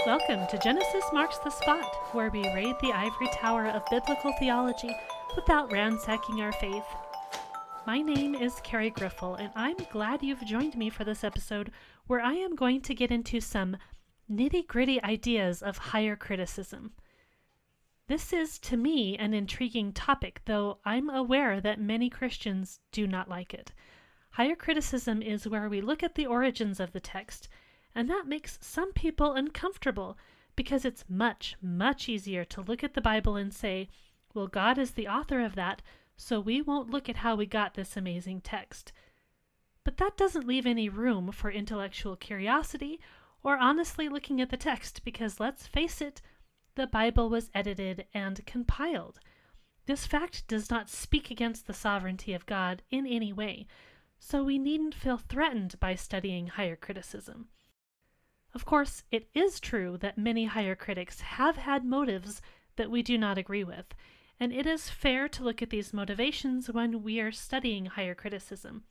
Welcome to Genesis Marks the Spot, where we raid the ivory tower of biblical theology without ransacking our faith. My name is Carrie Griffel, and I'm glad you've joined me for this episode where I am going to get into some nitty-gritty ideas of higher criticism. This is, to me, an intriguing topic, though I'm aware that many Christians do not like it. Higher criticism is where we look at the origins of the text, and that makes some people uncomfortable because it's much, much easier to look at the Bible and say, well, God is the author of that, so we won't look at how we got this amazing text. But that doesn't leave any room for intellectual curiosity or honestly looking at the text because, let's face it, the Bible was edited and compiled. This fact does not speak against the sovereignty of God in any way, so we needn't feel threatened by studying higher criticism. Of course, it is true that many higher critics have had motives that we do not agree with, and it is fair to look at these motivations when we are studying higher criticism.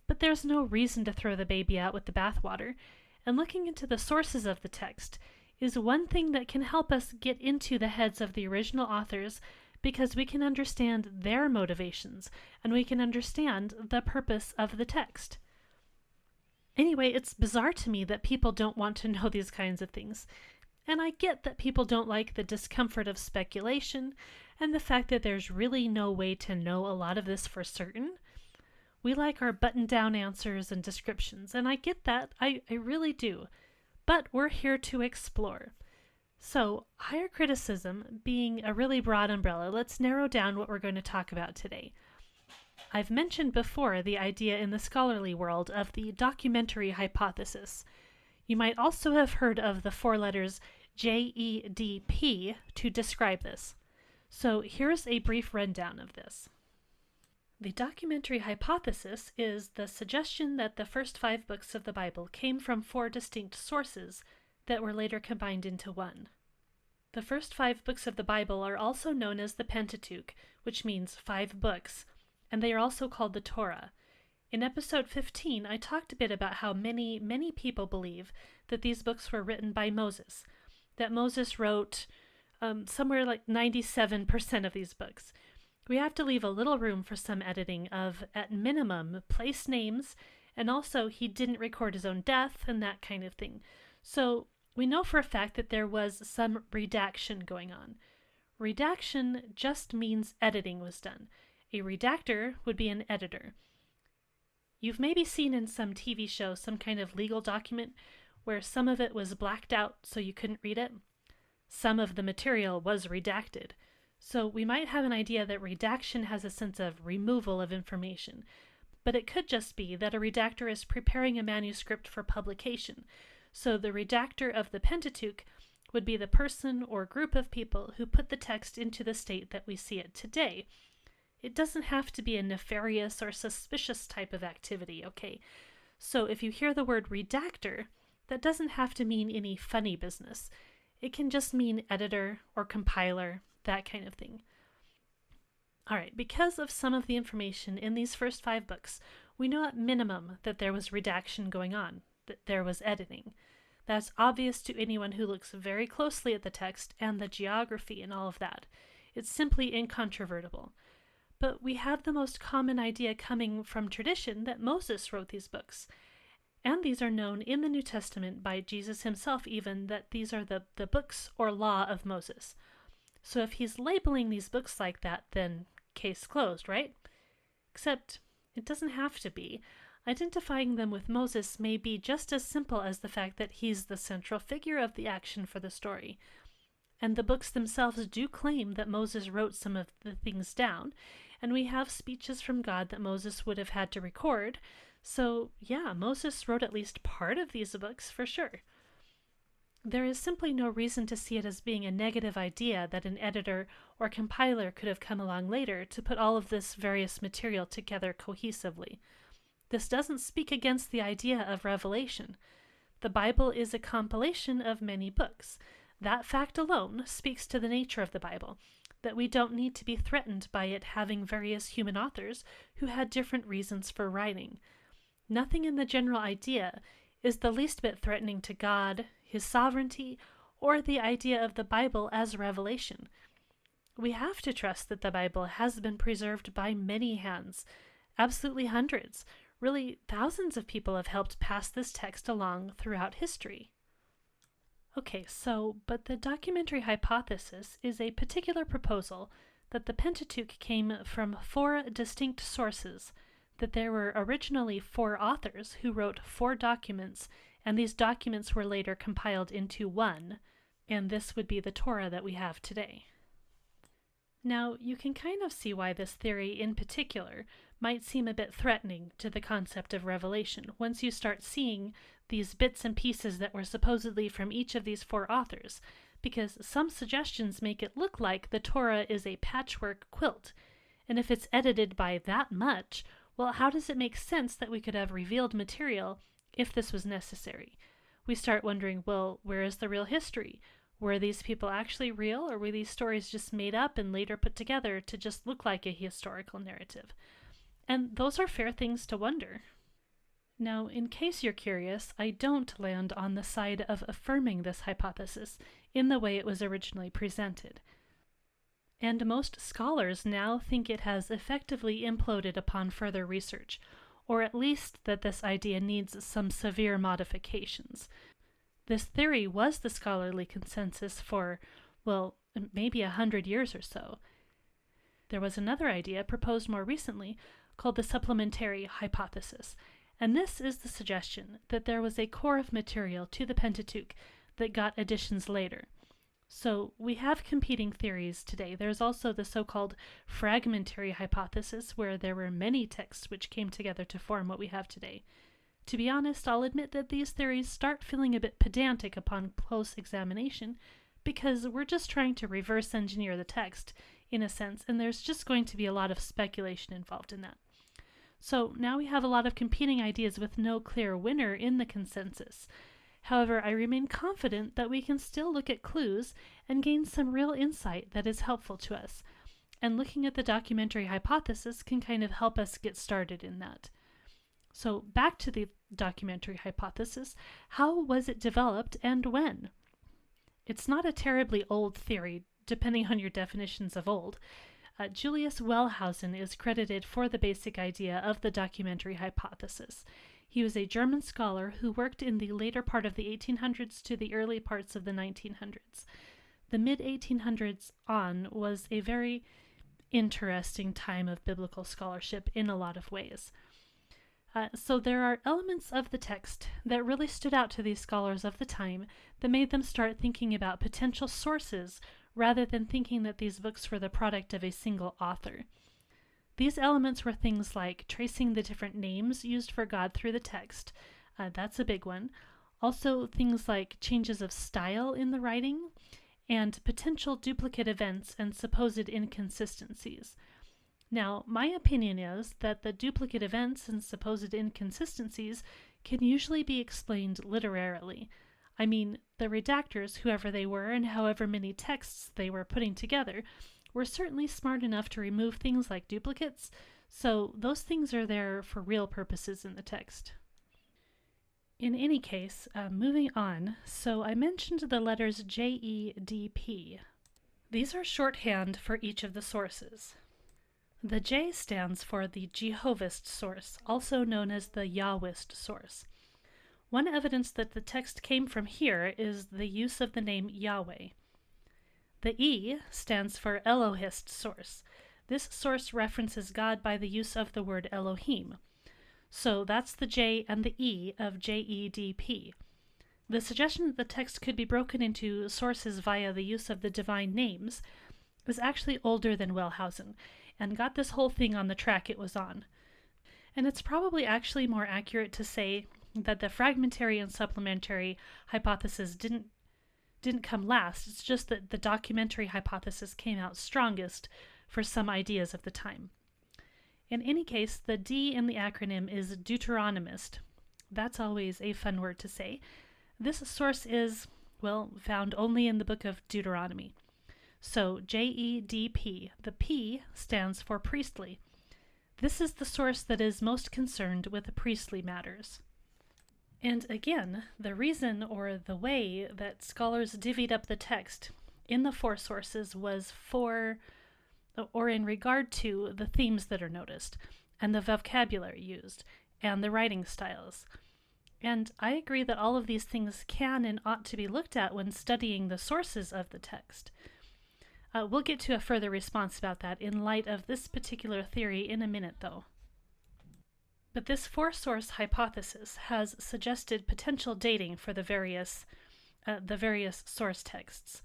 But there's no reason to throw the baby out with the bathwater, and looking into the sources of the text is one thing that can help us get into the heads of the original authors because we can understand their motivations, and we can understand the purpose of the text. Anyway, it's bizarre to me that people don't want to know these kinds of things. And I get that people don't like the discomfort of speculation and the fact that there's really no way to know a lot of this for certain. We like our button-down answers and descriptions, and I get that. I really do. But we're here to explore. So, higher criticism being a really broad umbrella, let's narrow down what we're going to talk about today. I've mentioned before the idea in the scholarly world of the documentary hypothesis. You might also have heard of the four letters JEDP to describe this. So here's a brief rundown of this. The documentary hypothesis is the suggestion that the first 5 books of the Bible came from 4 distinct sources that were later combined into one. The first 5 books of the Bible are also known as the Pentateuch, which means 5 books, and they are also called the Torah. In episode 15, I talked a bit about how many people believe that these books were written by Moses, that Moses wrote somewhere like 97% of these books. We have to leave a little room for some editing of, at minimum, place names, and also he didn't record his own death and that kind of thing. So we know for a fact that there was some redaction going on. Redaction just means editing was done. A redactor would be an editor. You've maybe seen in some TV show some kind of legal document where some of it was blacked out so you couldn't read it. Some of the material was redacted. So we might have an idea that redaction has a sense of removal of information, but it could just be that a redactor is preparing a manuscript for publication. So the redactor of the Pentateuch would be the person or group of people who put the text into the state that we see it today. It doesn't have to be a nefarious or suspicious type of activity, okay? So if you hear the word redactor, that doesn't have to mean any funny business. It can just mean editor or compiler, that kind of thing. All right, because of some of the information in these first 5 books, we know at minimum that there was redaction going on, that there was editing. That's obvious to anyone who looks very closely at the text and the geography and all of that. It's simply incontrovertible. But we have the most common idea coming from tradition that Moses wrote these books. And these are known in the New Testament by Jesus himself even, that these are the books or law of Moses. So if he's labeling these books like that, then case closed, right? Except it doesn't have to be. Identifying them with Moses may be just as simple as the fact that he's the central figure of the action for the story. And the books themselves do claim that Moses wrote some of the things down, and we have speeches from God that Moses would have had to record. So yeah, Moses wrote at least part of these books for sure. There is simply no reason to see it as being a negative idea that an editor or compiler could have come along later to put all of this various material together cohesively. This doesn't speak against the idea of revelation. The Bible is a compilation of many books. That fact alone speaks to the nature of the Bible, that we don't need to be threatened by it having various human authors who had different reasons for writing. Nothing in the general idea is the least bit threatening to God, his sovereignty, or the idea of the Bible as revelation. We have to trust that the Bible has been preserved by many hands, absolutely hundreds. Really, thousands of people have helped pass this text along throughout history. Okay, but the documentary hypothesis is a particular proposal that the Pentateuch came from 4 distinct sources, that there were originally 4 authors who wrote 4 documents, and these documents were later compiled into one, and this would be the Torah that we have today. Now, you can kind of see why this theory in particular might seem a bit threatening to the concept of revelation once you start seeing these bits and pieces that were supposedly from each of these 4 authors, because some suggestions make it look like the Torah is a patchwork quilt, and if it's edited by that much, well, how does it make sense that we could have revealed material if this was necessary? We start wondering, well, where is the real history? Were these people actually real, or were these stories just made up and later put together to just look like a historical narrative? And those are fair things to wonder. Now, in case you're curious, I don't land on the side of affirming this hypothesis in the way it was originally presented. And most scholars now think it has effectively imploded upon further research, or at least that this idea needs some severe modifications. This theory was the scholarly consensus for, well, maybe 100 years or so. There was another idea proposed more recently called the supplementary hypothesis, and this is the suggestion that there was a core of material to the Pentateuch that got additions later. So we have competing theories today. There's also the so-called fragmentary hypothesis, where there were many texts which came together to form what we have today. To be honest, I'll admit that these theories start feeling a bit pedantic upon close examination, because we're just trying to reverse engineer the text, in a sense, and there's just going to be a lot of speculation involved in that. So now we have a lot of competing ideas with no clear winner in the consensus. However, I remain confident that we can still look at clues and gain some real insight that is helpful to us, and looking at the documentary hypothesis can kind of help us get started in that. So back to the documentary hypothesis, how was it developed and when? It's not a terribly old theory, depending on your definitions of old. Julius Wellhausen is credited for the basic idea of the documentary hypothesis. He was a German scholar who worked in the later part of the 1800s to the early parts of the 1900s. The mid-1800s on was a very interesting time of biblical scholarship in a lot of ways. So there are elements of the text that really stood out to these scholars of the time that made them start thinking about potential sources rather than thinking that these books were the product of a single author. These elements were things like tracing the different names used for God through the text. That's a big one. Also things like changes of style in the writing and potential duplicate events and supposed inconsistencies. Now, my opinion is that the duplicate events and supposed inconsistencies can usually be explained literarily. I mean, the redactors, whoever they were and however many texts they were putting together, were certainly smart enough to remove things like duplicates, so those things are there for real purposes in the text. In any case, moving on, so I mentioned the letters JEDP. These are shorthand for each of the sources. The J stands for the Jehovahist source, also known as the Yahwist source. One evidence that the text came from here is the use of the name Yahweh. The E stands for Elohist source. This source references God by the use of the word Elohim. So that's the J and the E of JEDP. The suggestion that the text could be broken into sources via the use of the divine names is actually older than Wellhausen, and got this whole thing on the track it was on. And it's probably actually more accurate to say that the fragmentary and supplementary hypothesis didn't come last. It's just that the documentary hypothesis came out strongest for some ideas of the time. In any case, the D in the acronym is Deuteronomist. That's always a fun word to say. This source is, well, found only in the book of Deuteronomy. So JEDP, the P stands for priestly. This is the source that is most concerned with the priestly matters. And again, the reason or the way that scholars divvied up the text in the four sources was for, or in regard to, the themes that are noticed, and the vocabulary used, and the writing styles. And I agree that all of these things can and ought to be looked at when studying the sources of the text. We'll get to a further response about that in light of this particular theory in a minute, though. But this four-source hypothesis has suggested potential dating for the various source texts.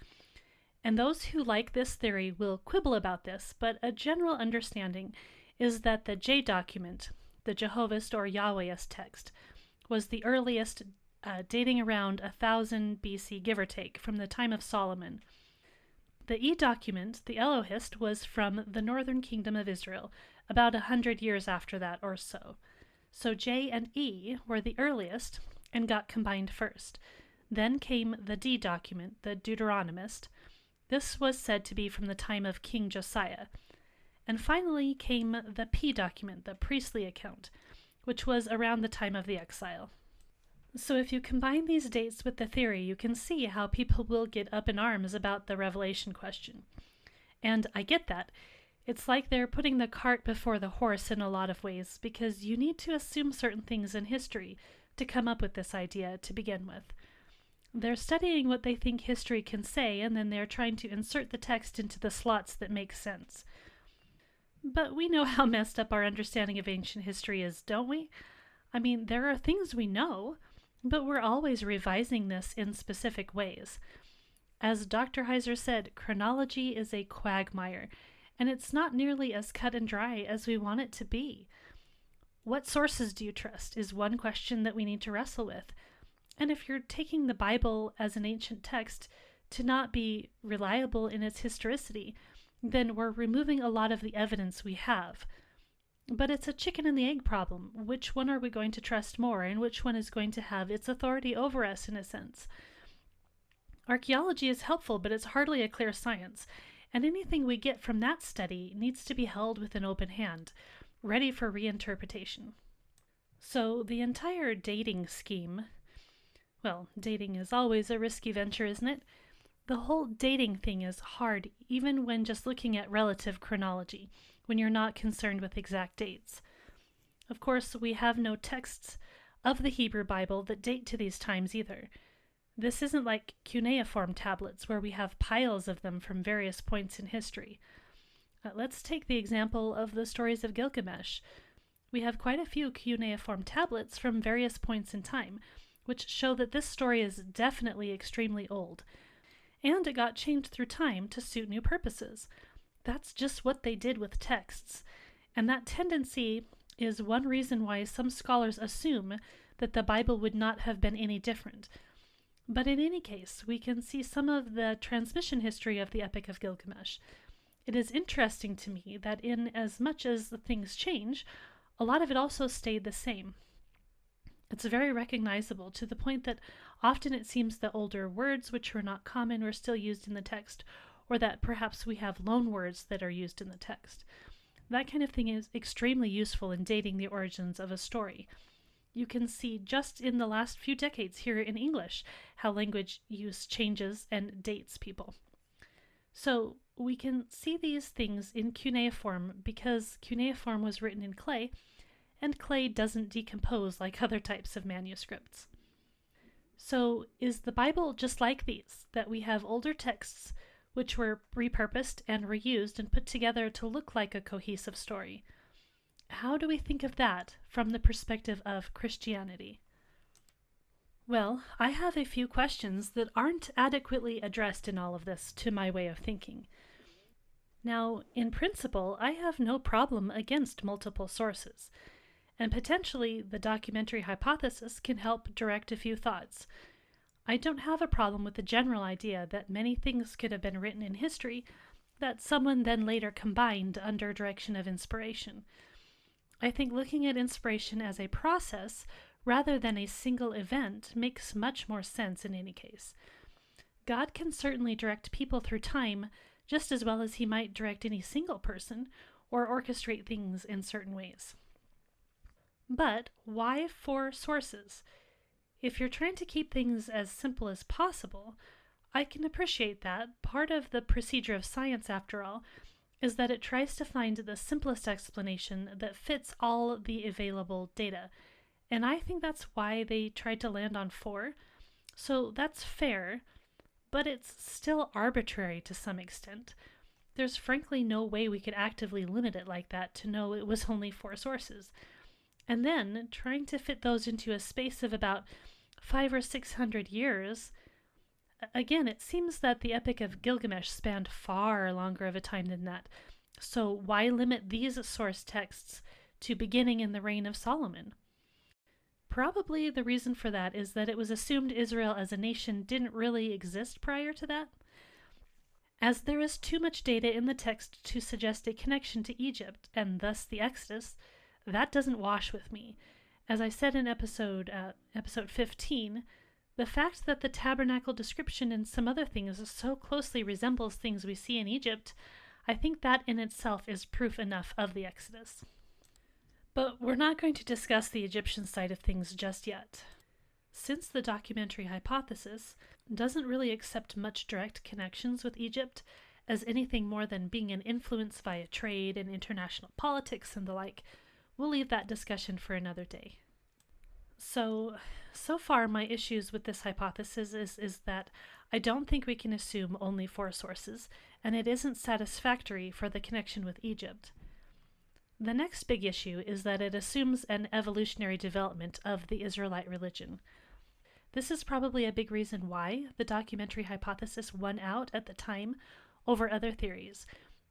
And those who like this theory will quibble about this, but a general understanding is that the J document, the Jehovahist or Yahwehist text, was the earliest, dating around 1000 BC, give or take, from the time of Solomon. The E document, the Elohist, was from the northern kingdom of Israel, about 100 years after that or so. So J and E were the earliest and got combined first. Then came the D document, the Deuteronomist. This was said to be from the time of King Josiah. And finally came the P document, the priestly account, which was around the time of the exile. So if you combine these dates with the theory, you can see how people will get up in arms about the Revelation question. And I get that. It's like they're putting the cart before the horse in a lot of ways, because you need to assume certain things in history to come up with this idea to begin with. They're studying what they think history can say, and then they're trying to insert the text into the slots that make sense. But we know how messed up our understanding of ancient history is, don't we? I mean, there are things we know, but we're always revising this in specific ways. As Dr. Heiser said, chronology is a quagmire, and it's not nearly as cut and dry as we want it to be. What sources do you trust is one question that we need to wrestle with. And if you're taking the Bible as an ancient text to not be reliable in its historicity, then we're removing a lot of the evidence we have. But it's a chicken and the egg problem. Which one are we going to trust more, and which one is going to have its authority over us in a sense? Archaeology is helpful, but it's hardly a clear science, and anything we get from that study needs to be held with an open hand, ready for reinterpretation. So the entire dating scheme, well, dating is always a risky venture, isn't it? The whole dating thing is hard, even when just looking at relative chronology, when you're not concerned with exact dates. Of course, we have no texts of the Hebrew Bible that date to these times either. This isn't like cuneiform tablets, where we have piles of them from various points in history. Let's take the example of the stories of Gilgamesh. We have quite a few cuneiform tablets from various points in time, which show that this story is definitely extremely old. And it got changed through time to suit new purposes. That's just what they did with texts. And that tendency is one reason why some scholars assume that the Bible would not have been any different. But in any case, we can see some of the transmission history of the Epic of Gilgamesh. It is interesting to me that in as much as the things change, a lot of it also stayed the same. It's very recognizable, to the point that often it seems that older words which were not common were still used in the text, or that perhaps we have loan words that are used in the text. That kind of thing is extremely useful in dating the origins of a story. You can see just in the last few decades here in English how language use changes and dates people. So we can see these things in cuneiform because cuneiform was written in clay, and clay doesn't decompose like other types of manuscripts. So is the Bible just like these, that we have older texts which were repurposed and reused and put together to look like a cohesive story? How do we think of that from the perspective of Christianity? Well, I have a few questions that aren't adequately addressed in all of this, to my way of thinking. Now, in principle, I have no problem against multiple sources, and potentially the documentary hypothesis can help direct a few thoughts. I don't have a problem with the general idea that many things could have been written in history that someone then later combined under direction of inspiration. I think looking at inspiration as a process rather than a single event makes much more sense in any case. God can certainly direct people through time just as well as he might direct any single person or orchestrate things in certain ways. But why four sources? If you're trying to keep things as simple as possible, I can appreciate that. Part of the procedure of science, after all, is that it tries to find the simplest explanation that fits all the available data. And I think that's why they tried to land on 4. So that's fair, but it's still arbitrary to some extent. There's frankly no way we could actively limit it like that to know it was only 4 sources. And then, trying to fit those into a space of about 500 or 600 years, again, it seems that the Epic of Gilgamesh spanned far longer of a time than that. So why limit these source texts to beginning in the reign of Solomon? Probably the reason for that is that it was assumed Israel as a nation didn't really exist prior to that. As there is too much data in the text to suggest a connection to Egypt, and thus the Exodus, that doesn't wash with me. As I said in episode 15, the fact that the tabernacle description and some other things so closely resembles things we see in Egypt, I think that in itself is proof enough of the Exodus. But we're not going to discuss the Egyptian side of things just yet. Since the documentary hypothesis doesn't really accept much direct connections with Egypt as anything more than being an influence via trade and international politics and the like, we'll leave that discussion for another day. So far my issues with this hypothesis is that I don't think we can assume only 4 sources, and it isn't satisfactory for the connection with Egypt. The next big issue is that it assumes an evolutionary development of the Israelite religion. This is probably a big reason why the documentary hypothesis won out at the time over other theories,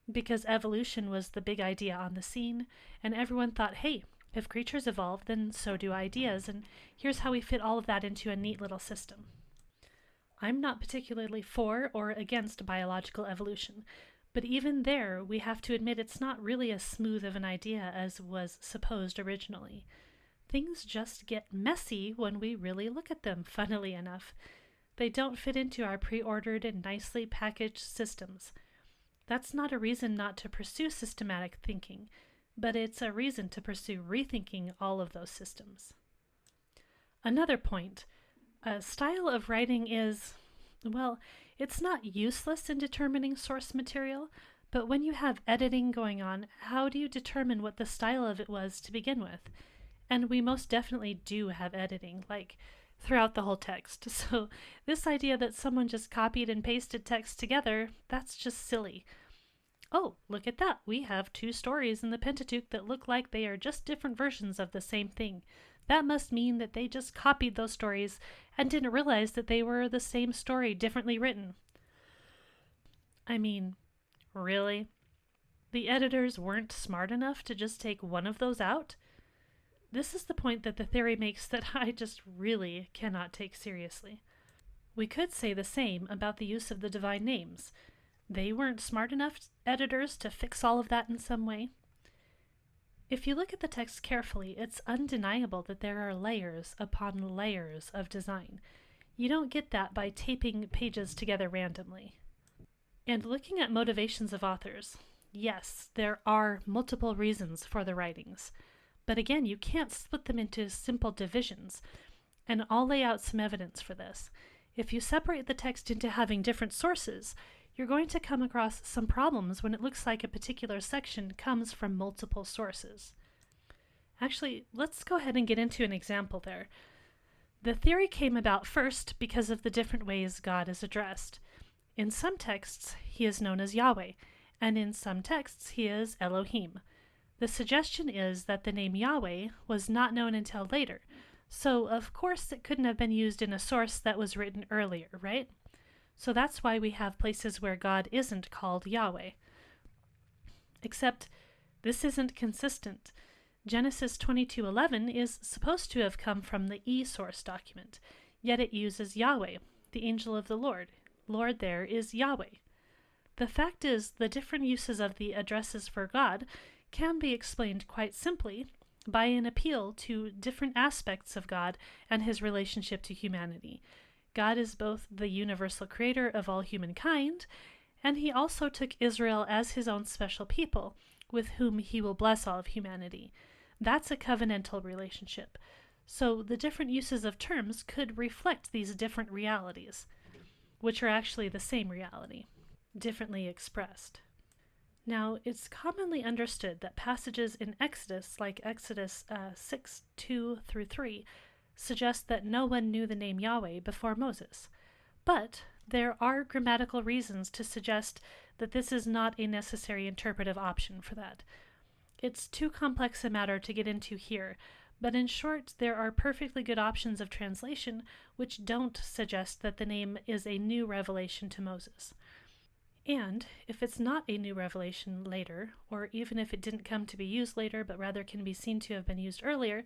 because evolution was the big idea on the scene, and everyone thought, hey, if creatures evolve, then so do ideas, and here's how we fit all of that into a neat little system. I'm not particularly for or against biological evolution, but even there, we have to admit it's not really as smooth of an idea as was supposed originally. Things just get messy when we really look at them, funnily enough. They don't fit into our pre-ordered and nicely packaged systems. That's not a reason not to pursue systematic thinking, but it's a reason to pursue rethinking all of those systems. Another point, a style of writing is, well, it's not useless in determining source material, but when you have editing going on, how do you determine what the style of it was to begin with? And we most definitely do have editing, like throughout the whole text. So this idea that someone just copied and pasted text together, that's just silly. Oh, look at that. We have 2 stories in the Pentateuch that look like they are just different versions of the same thing. That must mean that they just copied those stories and didn't realize that they were the same story differently written. I mean, really? The editors weren't smart enough to just take one of those out? This is the point that the theory makes that I just really cannot take seriously. We could say the same about the use of the divine names. They weren't smart enough, editors, to fix all of that in some way. If you look at the text carefully, it's undeniable that there are layers upon layers of design. You don't get that by taping pages together randomly. And looking at motivations of authors, yes, there are multiple reasons for the writings. But again, you can't split them into simple divisions. And I'll lay out some evidence for this. If you separate the text into having different sources, you're going to come across some problems when it looks like a particular section comes from multiple sources. Actually, let's go ahead and get into an example there. The theory came about first because of the different ways God is addressed. In some texts, he is known as Yahweh, and in some texts, he is Elohim. The suggestion is that the name Yahweh was not known until later, so of course it couldn't have been used in a source that was written earlier, right? So that's why we have places where God isn't called Yahweh. Except this isn't consistent. Genesis 22:11 is supposed to have come from the e-source document, yet it uses Yahweh, the angel of the Lord. Lord there is Yahweh. The fact is, the different uses of the addresses for God can be explained quite simply by an appeal to different aspects of God and his relationship to humanity. God is both the universal creator of all humankind, and he also took Israel as his own special people, with whom he will bless all of humanity. That's a covenantal relationship. So the different uses of terms could reflect these different realities, which are actually the same reality, differently expressed. Now, it's commonly understood that passages in Exodus, like Exodus 6:2-3, suggest that no one knew the name Yahweh before Moses. But there are grammatical reasons to suggest that this is not a necessary interpretive option for that. It's too complex a matter to get into here, but in short, there are perfectly good options of translation which don't suggest that the name is a new revelation to Moses. And if it's not a new revelation later, or even if it didn't come to be used later but rather can be seen to have been used earlier,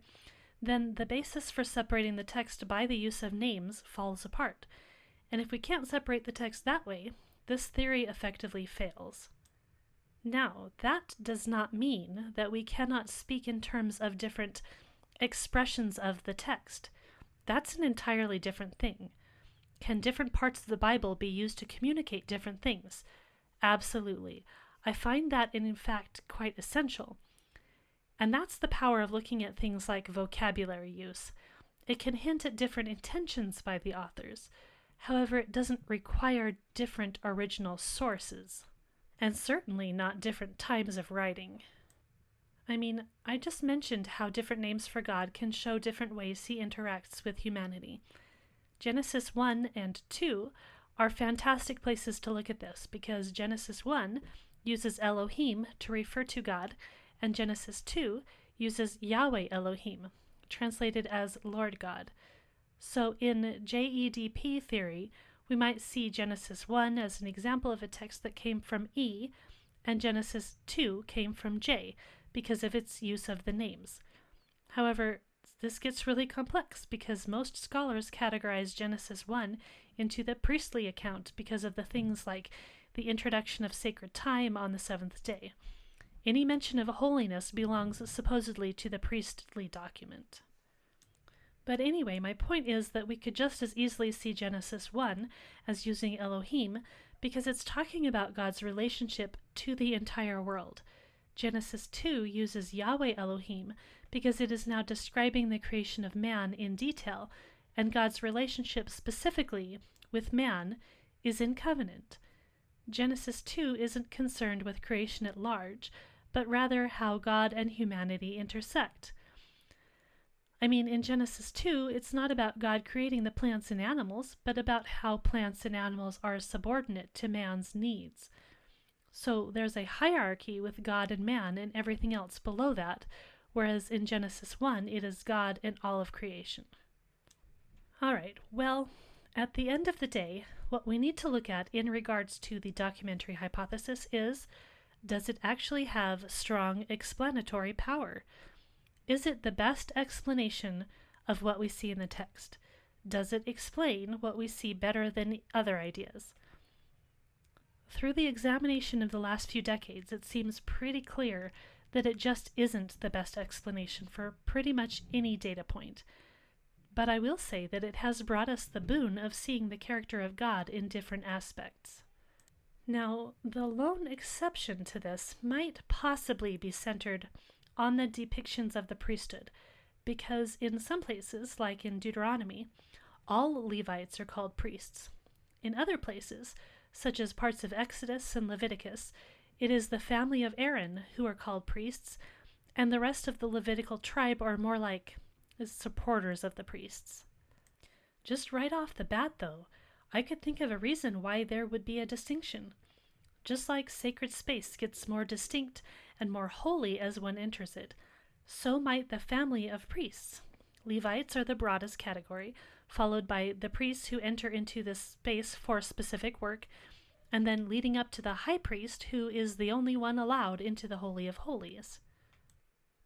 then the basis for separating the text by the use of names falls apart. And if we can't separate the text that way, this theory effectively fails. Now, that does not mean that we cannot speak in terms of different expressions of the text. That's an entirely different thing. Can different parts of the Bible be used to communicate different things? Absolutely. I find that in fact quite essential. And that's the power of looking at things like vocabulary use. It can hint at different intentions by the authors. However, it doesn't require different original sources, and certainly not different times of writing. I mean, I just mentioned how different names for God can show different ways he interacts with humanity. Genesis 1 and 2 are fantastic places to look at this because Genesis 1 uses Elohim to refer to God, and Genesis 2 uses Yahweh Elohim, translated as Lord God. So in JEDP theory, we might see Genesis 1 as an example of a text that came from E, and Genesis 2 came from J because of its use of the names. However, this gets really complex because most scholars categorize Genesis 1 into the priestly account because of the things like the introduction of sacred time on the seventh day. Any mention of holiness belongs supposedly to the priestly document. But anyway, my point is that we could just as easily see Genesis 1 as using Elohim because it's talking about God's relationship to the entire world. Genesis 2 uses Yahweh Elohim because it is now describing the creation of man in detail, and God's relationship specifically with man is in covenant. Genesis 2 isn't concerned with creation at large, but rather how God and humanity intersect. I mean, in Genesis 2, it's not about God creating the plants and animals, but about how plants and animals are subordinate to man's needs. So there's a hierarchy with God and man and everything else below that, whereas in Genesis 1, it is God and all of creation. All right, well, at the end of the day, what we need to look at in regards to the documentary hypothesis is, does it actually have strong explanatory power? Is it the best explanation of what we see in the text? Does it explain what we see better than other ideas? Through the examination of the last few decades, it seems pretty clear that it just isn't the best explanation for pretty much any data point. But I will say that it has brought us the boon of seeing the character of God in different aspects. Now, the lone exception to this might possibly be centered on the depictions of the priesthood, because in some places, like in Deuteronomy, all Levites are called priests. In other places, such as parts of Exodus and Leviticus, it is the family of Aaron who are called priests, and the rest of the Levitical tribe are more like supporters of the priests. Just right off the bat, though, I could think of a reason why there would be a distinction. Just like sacred space gets more distinct and more holy as one enters it, so might the family of priests. Levites are the broadest category, followed by the priests who enter into this space for specific work, and then leading up to the high priest, who is the only one allowed into the Holy of Holies.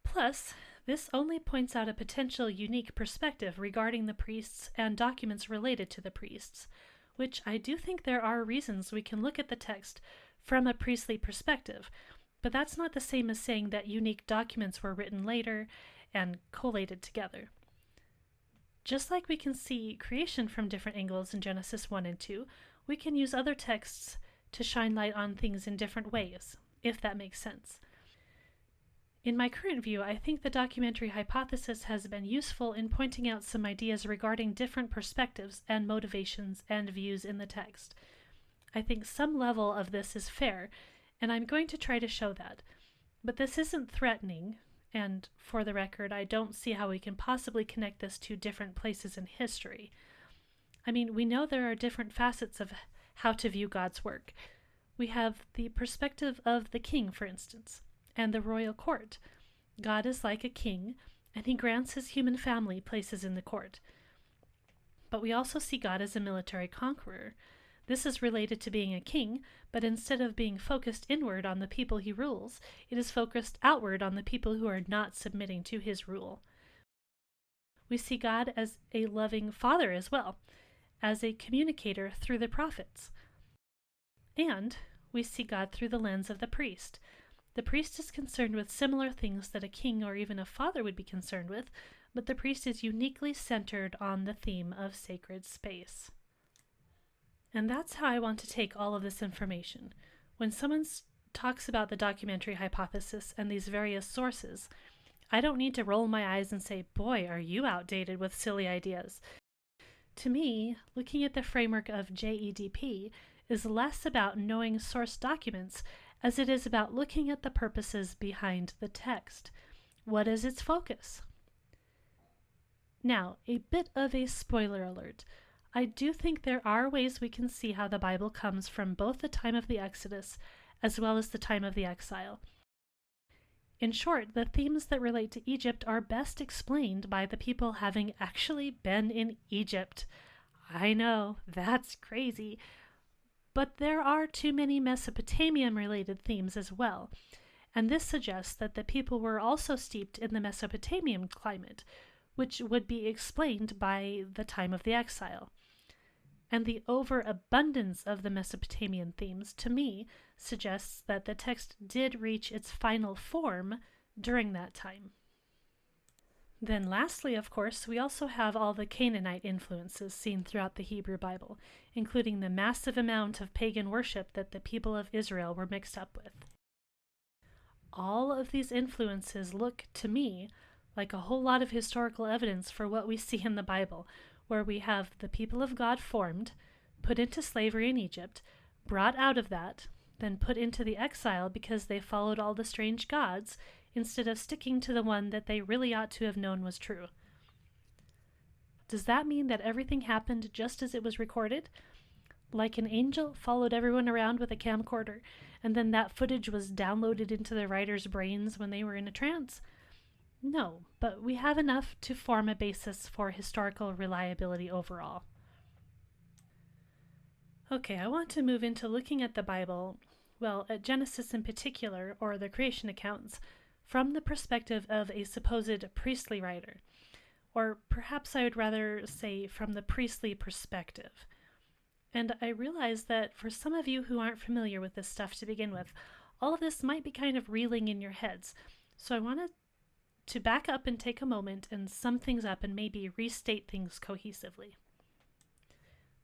Plus, this only points out a potential unique perspective regarding the priests and documents related to the priests, which I do think there are reasons we can look at the text from a priestly perspective, but that's not the same as saying that unique documents were written later and collated together. Just like we can see creation from different angles in Genesis 1 and 2, we can use other texts to shine light on things in different ways, if that makes sense. In my current view, I think the documentary hypothesis has been useful in pointing out some ideas regarding different perspectives and motivations and views in the text. I think some level of this is fair, and I'm going to try to show that. But this isn't threatening, and for the record, I don't see how we can possibly connect this to different places in history. I mean, we know there are different facets of how to view God's work. We have the perspective of the king, for instance, and the royal court. God is like a king, and he grants his human family places in the court. But we also see God as a military conqueror. This is related to being a king, but instead of being focused inward on the people he rules, it is focused outward on the people who are not submitting to his rule. We see God as a loving father as well, as a communicator through the prophets. And we see God through the lens of the priest. The priest is concerned with similar things that a king or even a father would be concerned with, but the priest is uniquely centered on the theme of sacred space. And that's how I want to take all of this information. When someone talks about the documentary hypothesis and these various sources, I don't need to roll my eyes and say, boy, are you outdated with silly ideas. To me, looking at the framework of JEDP is less about knowing source documents as it is about looking at the purposes behind the text. What is its focus? Now, a bit of a spoiler alert. I do think there are ways we can see how the Bible comes from both the time of the Exodus as well as the time of the exile. In short, the themes that relate to Egypt are best explained by the people having actually been in Egypt. I know, that's crazy. But there are too many Mesopotamian-related themes as well, and this suggests that the people were also steeped in the Mesopotamian climate, which would be explained by the time of the exile. And the overabundance of the Mesopotamian themes, to me, suggests that the text did reach its final form during that time. Then lastly, of course, we also have all the Canaanite influences seen throughout the Hebrew Bible, including the massive amount of pagan worship that the people of Israel were mixed up with. All of these influences look, to me, like a whole lot of historical evidence for what we see in the Bible, where we have the people of God formed, put into slavery in Egypt, brought out of that, then put into the exile because they followed all the strange gods, instead of sticking to the one that they really ought to have known was true. Does that mean that everything happened just as it was recorded? Like an angel followed everyone around with a camcorder, and then that footage was downloaded into the writer's brains when they were in a trance? No, but we have enough to form a basis for historical reliability overall. Okay, I want to move into looking at the Bible, well, at Genesis in particular, or the creation accounts, from the perspective of a supposed priestly writer. Or perhaps I would rather say from the priestly perspective. And I realize that for some of you who aren't familiar with this stuff to begin with, all of this might be kind of reeling in your heads. So I wanted to back up and take a moment and sum things up and maybe restate things cohesively.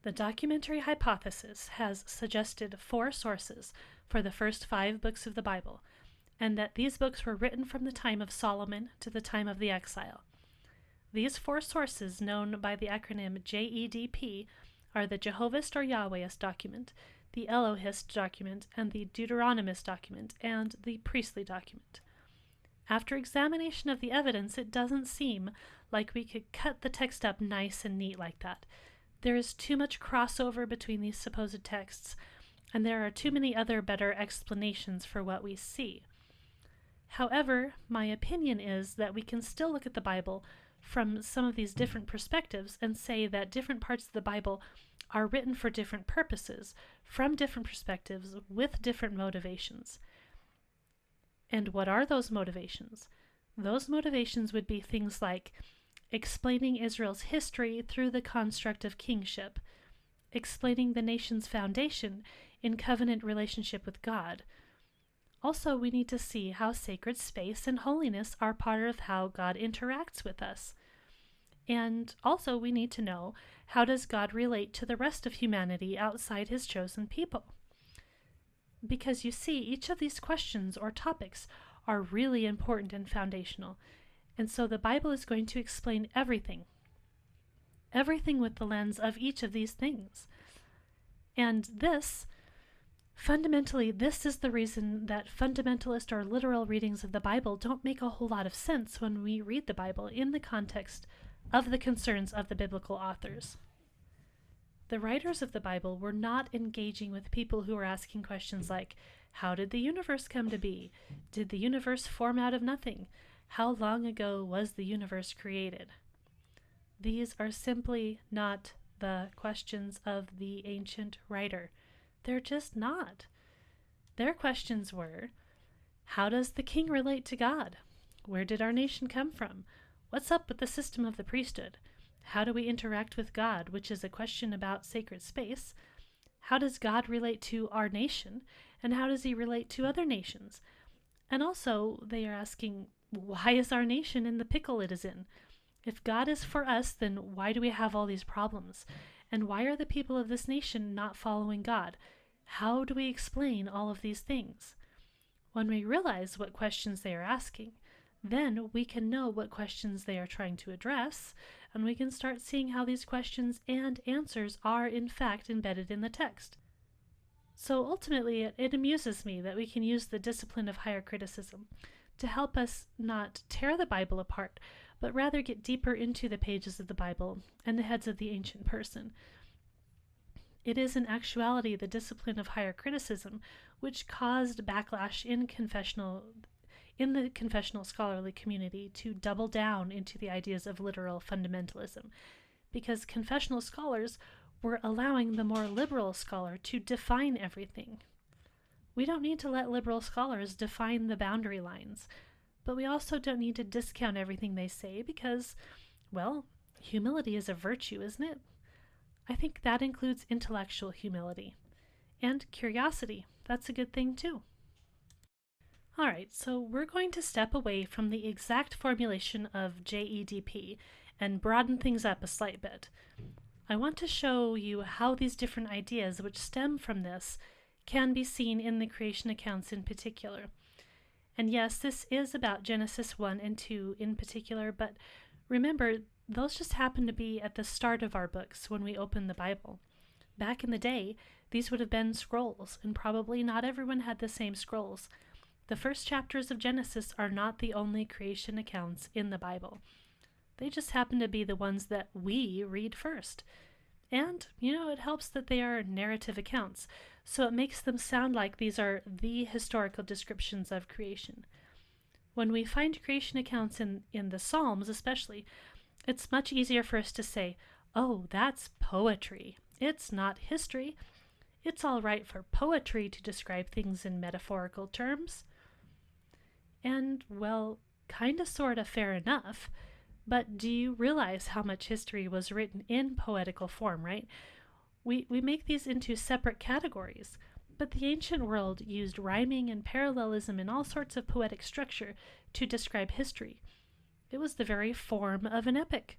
The documentary hypothesis has suggested 4 sources for the first 5 books of the Bible, and that these books were written from the time of Solomon to the time of the exile. These 4 sources, known by the acronym JEDP, are the Jehovahist or Yahwehist document, the Elohist document, and the Deuteronomist document, and the priestly document. After examination of the evidence, it doesn't seem like we could cut the text up nice and neat like that. There is too much crossover between these supposed texts, and there are too many other better explanations for what we see. However, my opinion is that we can still look at the Bible from some of these different perspectives and say that different parts of the Bible are written for different purposes, from different perspectives, with different motivations. And what are those motivations? Those motivations would be things like explaining Israel's history through the construct of kingship, explaining the nation's foundation in covenant relationship with God. Also, we need to see how sacred space and holiness are part of how God interacts with us. And also, we need to know, how does God relate to the rest of humanity outside his chosen people? Because you see, each of these questions or topics are really important and foundational. And so the Bible is going to explain everything with the lens of each of these things. And fundamentally, this is the reason that fundamentalist or literal readings of the Bible don't make a whole lot of sense when we read the Bible in the context of the concerns of the biblical authors. The writers of the Bible were not engaging with people who were asking questions like, how did the universe come to be? Did the universe form out of nothing? How long ago was the universe created? These are simply not the questions of the ancient writer. They're just not. Their questions were, how does the king relate to God? Where did our nation come from? What's up with the system of the priesthood? How do we interact with God, which is a question about sacred space? How does God relate to our nation? And how does he relate to other nations? And also, they are asking, why is our nation in the pickle it is in? If God is for us, then why do we have all these problems? And why are the people of this nation not following God? How do we explain all of these things? When we realize what questions they are asking, then we can know what questions they are trying to address, and we can start seeing how these questions and answers are in fact embedded in the text. So ultimately, it amuses me that we can use the discipline of higher criticism to help us not tear the Bible apart, but rather get deeper into the pages of the Bible and the heads of the ancient person. It is in actuality the discipline of higher criticism which caused backlash in the confessional scholarly community to double down into the ideas of literal fundamentalism, because confessional scholars were allowing the more liberal scholar to define everything. We don't need to let liberal scholars define the boundary lines, but we also don't need to discount everything they say because, well, humility is a virtue, isn't it? I think that includes intellectual humility. And curiosity, that's a good thing too. Alright, so we're going to step away from the exact formulation of JEDP and broaden things up a slight bit. I want to show you how these different ideas which stem from this can be seen in the creation accounts in particular. And yes, this is about Genesis 1 and 2 in particular, but remember, those just happen to be at the start of our books when we open the Bible. Back in the day, these would have been scrolls, and probably not everyone had the same scrolls. The first chapters of Genesis are not the only creation accounts in the Bible. They just happen to be the ones that we read first. And, it helps that they are narrative accounts, so it makes them sound like these are the historical descriptions of creation. When we find creation accounts in the Psalms especially, it's much easier for us to say, oh, that's poetry. It's not history. It's all right for poetry to describe things in metaphorical terms. And, well, kinda sorta fair enough, but do you realize how much history was written in poetical form, right? We make these into separate categories, but the ancient world used rhyming and parallelism and all sorts of poetic structure to describe history. It was the very form of an epic.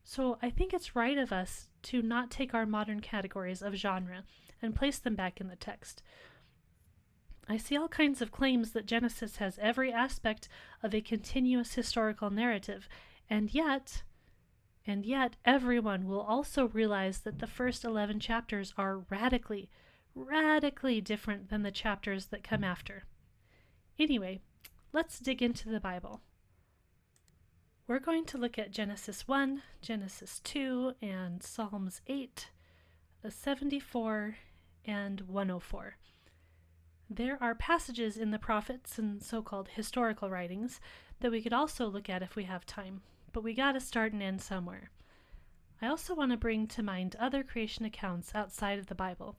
So I think it's right of us to not take our modern categories of genre and place them back in the text. I see all kinds of claims that Genesis has every aspect of a continuous historical narrative, and yet everyone will also realize that the first 11 chapters are radically different than the chapters that come after. Anyway, let's dig into the Bible. We're going to look at Genesis 1, Genesis 2, and Psalms 8, 74, and 104. There are passages in the prophets and so-called historical writings that we could also look at if we have time, but we gotta start and end somewhere. I also want to bring to mind other creation accounts outside of the Bible.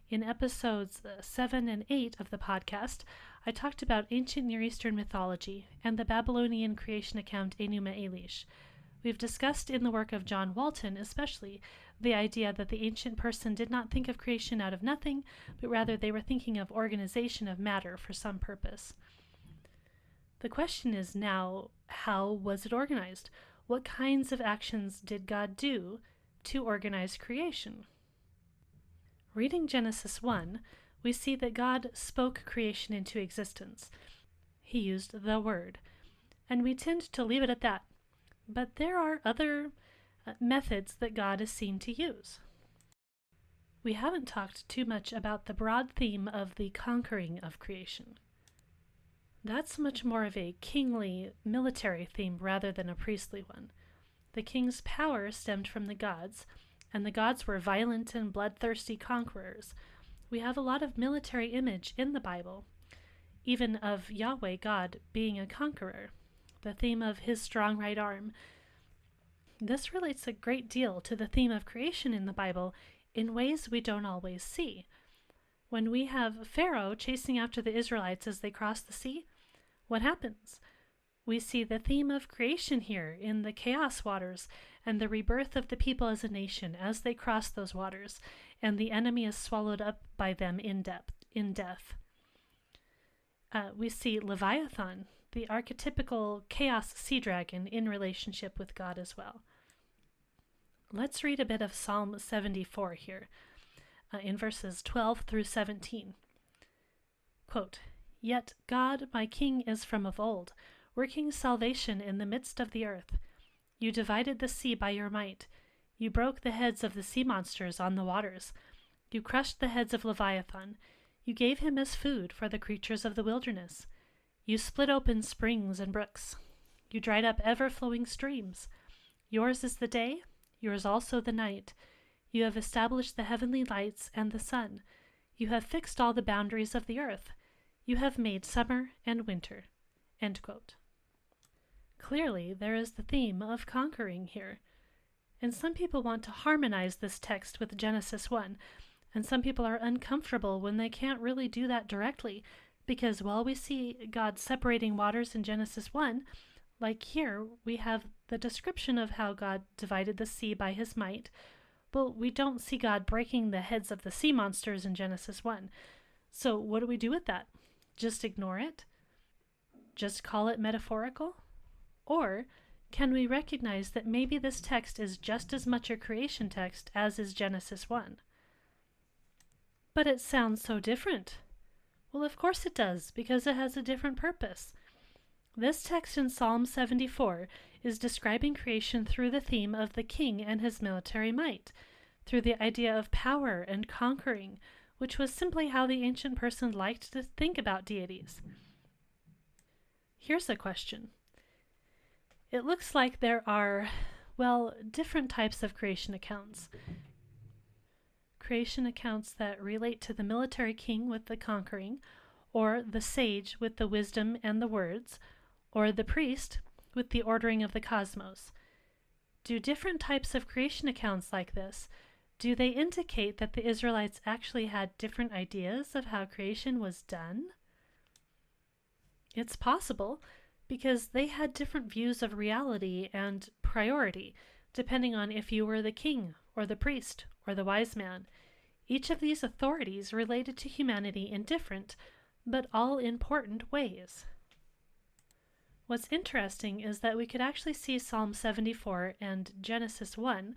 In episodes 7 and 8 of the podcast, I talked about ancient Near Eastern mythology and the Babylonian creation account Enuma Elish. We've discussed in the work of John Walton especially the idea that the ancient person did not think of creation out of nothing, but rather they were thinking of organization of matter for some purpose. The question is now, how was it organized? What kinds of actions did God do to organize creation? Reading Genesis 1, we see that God spoke creation into existence. He used the word, and we tend to leave it at that. But there are other methods that God is seen to use. We haven't talked too much about the broad theme of the conquering of creation. That's much more of a kingly, military theme rather than a priestly one. The king's power stemmed from the gods, and the gods were violent and bloodthirsty conquerors. We have a lot of military image in the Bible, even of Yahweh God being a conqueror, the theme of his strong right arm. This relates a great deal to the theme of creation in the Bible in ways we don't always see. When we have Pharaoh chasing after the Israelites as they cross the sea, what happens? We see the theme of creation here in the chaos waters and the rebirth of the people as a nation as they cross those waters, and the enemy is swallowed up by them in death. We see Leviathan, the archetypical chaos sea dragon, in relationship with God as well. Let's read a bit of Psalm 74 here, in verses 12 through 17. Quote, "Yet God, my King, is from of old, working salvation in the midst of the earth. You divided the sea by your might. You broke the heads of the sea monsters on the waters. You crushed the heads of Leviathan. You gave him as food for the creatures of the wilderness. You split open springs and brooks. You dried up ever-flowing streams. Yours is the day, yours also the night. You have established the heavenly lights and the sun. You have fixed all the boundaries of the earth. You have made summer and winter." End quote. Clearly, there is the theme of conquering here. And some people want to harmonize this text with Genesis 1, and some people are uncomfortable when they can't really do that directly, because while we see God separating waters in Genesis 1, like here, we have the description of how God divided the sea by his might, but we don't see God breaking the heads of the sea monsters in Genesis 1. So what do we do with that? Just ignore it? Just call it metaphorical? Or can we recognize that maybe this text is just as much a creation text as is Genesis 1? But it sounds so different. Well, of course it does, because it has a different purpose. This text in Psalm 74 is describing creation through the theme of the king and his military might, through the idea of power and conquering, which was simply how the ancient person liked to think about deities. Here's a question. It looks like there are, different types of creation accounts. Creation accounts that relate to the military king with the conquering, or the sage with the wisdom and the words, or the priest with the ordering of the cosmos. Do different types of creation accounts like this, do they indicate that the Israelites actually had different ideas of how creation was done? It's possible, because they had different views of reality and priority, depending on if you were the king, or the priest, or the wise man. Each of these authorities related to humanity in different, but all important ways. What's interesting is that we could actually see Psalm 74 and Genesis 1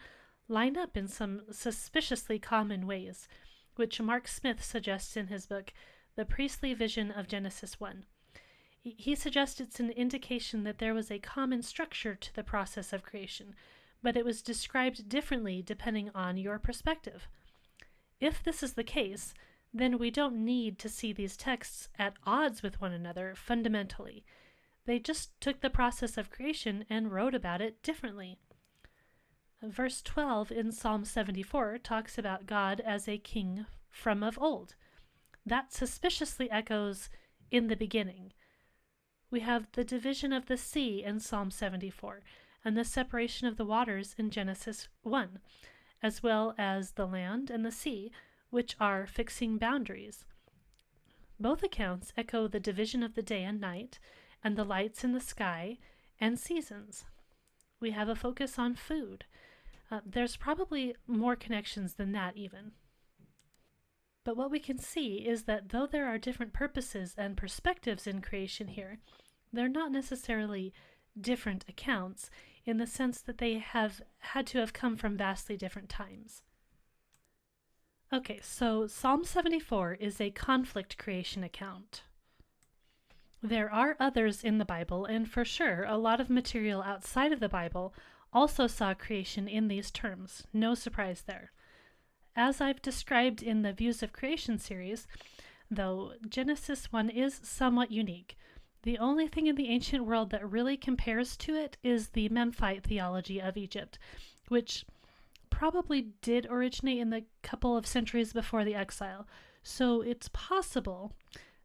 line up in some suspiciously common ways, which Mark Smith suggests in his book, The Priestly Vision of Genesis 1. He suggests it's an indication that there was a common structure to the process of creation, but it was described differently depending on your perspective. If this is the case, then we don't need to see these texts at odds with one another fundamentally. They just took the process of creation and wrote about it differently. Verse 12 in Psalm 74 talks about God as a king from of old. That suspiciously echoes in the beginning. We have the division of the sea in Psalm 74 and the separation of the waters in Genesis 1, as well as the land and the sea, which are fixing boundaries. Both accounts echo the division of the day and night, and the lights in the sky, and seasons. We have a focus on food. There's probably more connections than that even. But what we can see is that though there are different purposes and perspectives in creation here, they're not necessarily different accounts in the sense that they have had to have come from vastly different times. Okay, so Psalm 74 is a conflict creation account. There are others in the Bible, and for sure, a lot of material outside of the Bible also saw creation in these terms. No surprise there. As I've described in the Views of Creation series, though, Genesis 1 is somewhat unique. The only thing in the ancient world that really compares to it is the Memphite theology of Egypt, which probably did originate in the couple of centuries before the exile. So it's possible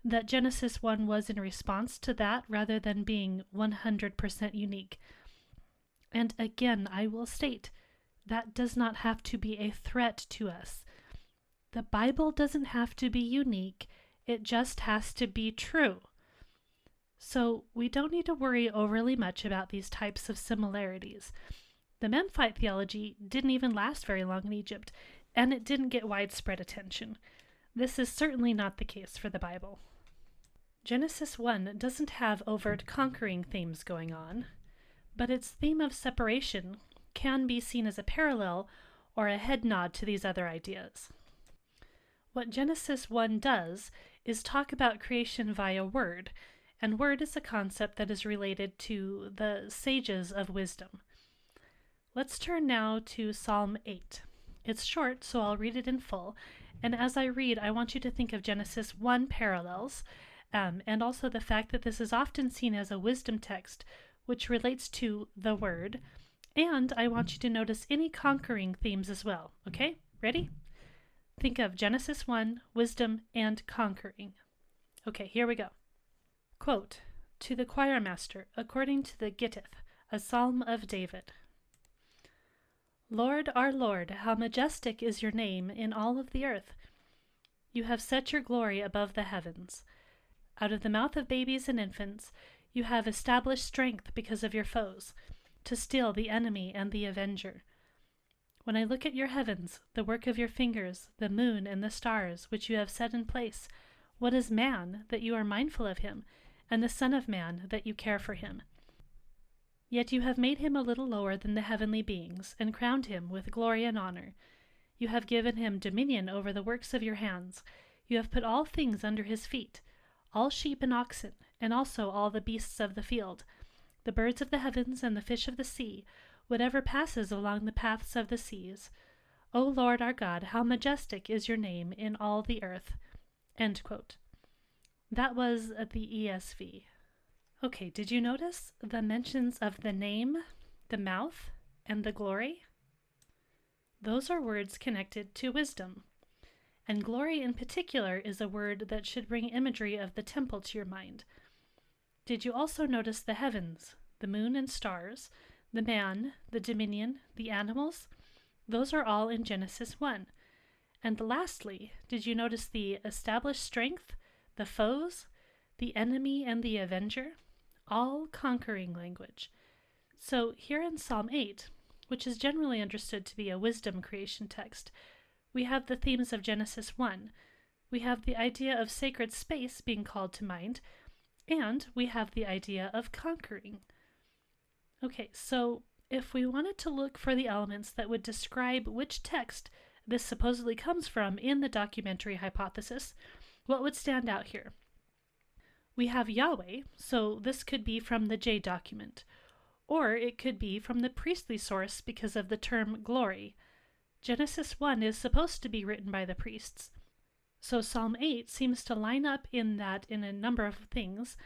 that Genesis 1 was in response to that rather than being 100% unique. And again, I will state, that does not have to be a threat to us. The Bible doesn't have to be unique, it just has to be true. So we don't need to worry overly much about these types of similarities. The Memphite theology didn't even last very long in Egypt, and it didn't get widespread attention. This is certainly not the case for the Bible. Genesis 1 doesn't have overt conquering themes going on, but its theme of separation can be seen as a parallel or a head nod to these other ideas. What Genesis 1 does is talk about creation via word, and word is a concept that is related to the sages of wisdom. Let's turn now to Psalm 8. It's short, so I'll read it in full, and as I read, I want you to think of Genesis 1 parallels, and also the fact that this is often seen as a wisdom text, which relates to the word, and I want you to notice any conquering themes as well. Okay, ready? Think of Genesis 1, wisdom, and conquering. Okay, here we go. Quote, to the choir master, according to the Gittith, a psalm of David. Lord, our Lord, how majestic is your name in all of the earth. You have set your glory above the heavens. Out of the mouth of babies and infants, you have established strength because of your foes, to still the enemy and the avenger. When I look at your heavens, the work of your fingers, the moon and the stars, which you have set in place, what is man, that you are mindful of him, and the Son of Man, that you care for him? Yet you have made him a little lower than the heavenly beings, and crowned him with glory and honor. You have given him dominion over the works of your hands. You have put all things under his feet, all sheep and oxen, and also all the beasts of the field, the birds of the heavens and the fish of the sea, whatever passes along the paths of the seas. O Lord our God, how majestic is your name in all the earth. End quote. That was the ESV. Okay, did you notice the mentions of the name, the mouth, and the glory? Those are words connected to wisdom. And glory in particular is a word that should bring imagery of the temple to your mind. Did you also notice the heavens, the moon and stars, the man, the dominion, the animals? Those are all in Genesis 1. And lastly, did you notice the established strength, the foes, the enemy, and the avenger? All conquering language. So here in Psalm 8, which is generally understood to be a wisdom creation text, we have the themes of Genesis 1. We have the idea of sacred space being called to mind, and we have the idea of conquering. Okay, so if we wanted to look for the elements that would describe which text this supposedly comes from in the documentary hypothesis, what would stand out here? We have Yahweh, so this could be from the J document, or it could be from the priestly source because of the term glory. Genesis 1 is supposed to be written by the priests, so Psalm 8 seems to line up in that in a number of things,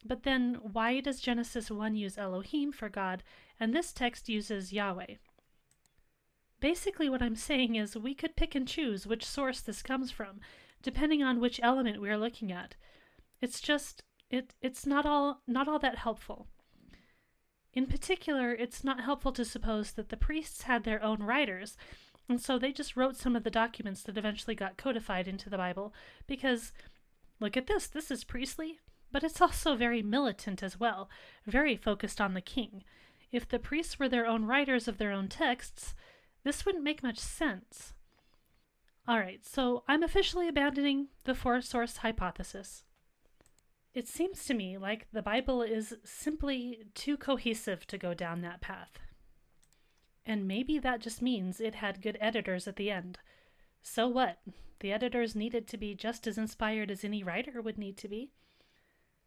but then why does Genesis 1 use Elohim for God, and this text uses Yahweh? Basically what I'm saying is we could pick and choose which source this comes from, depending on which element we are looking at. It's just, it's not all that helpful. In particular, it's not helpful to suppose that the priests had their own writers, and so they just wrote some of the documents that eventually got codified into the Bible, because, look at this is priestly, but it's also very militant as well, very focused on the king. If the priests were their own writers of their own texts, this wouldn't make much sense. Alright, so I'm officially abandoning the four-source hypothesis. It seems to me like the Bible is simply too cohesive to go down that path. And maybe that just means it had good editors at the end. So what? The editors needed to be just as inspired as any writer would need to be.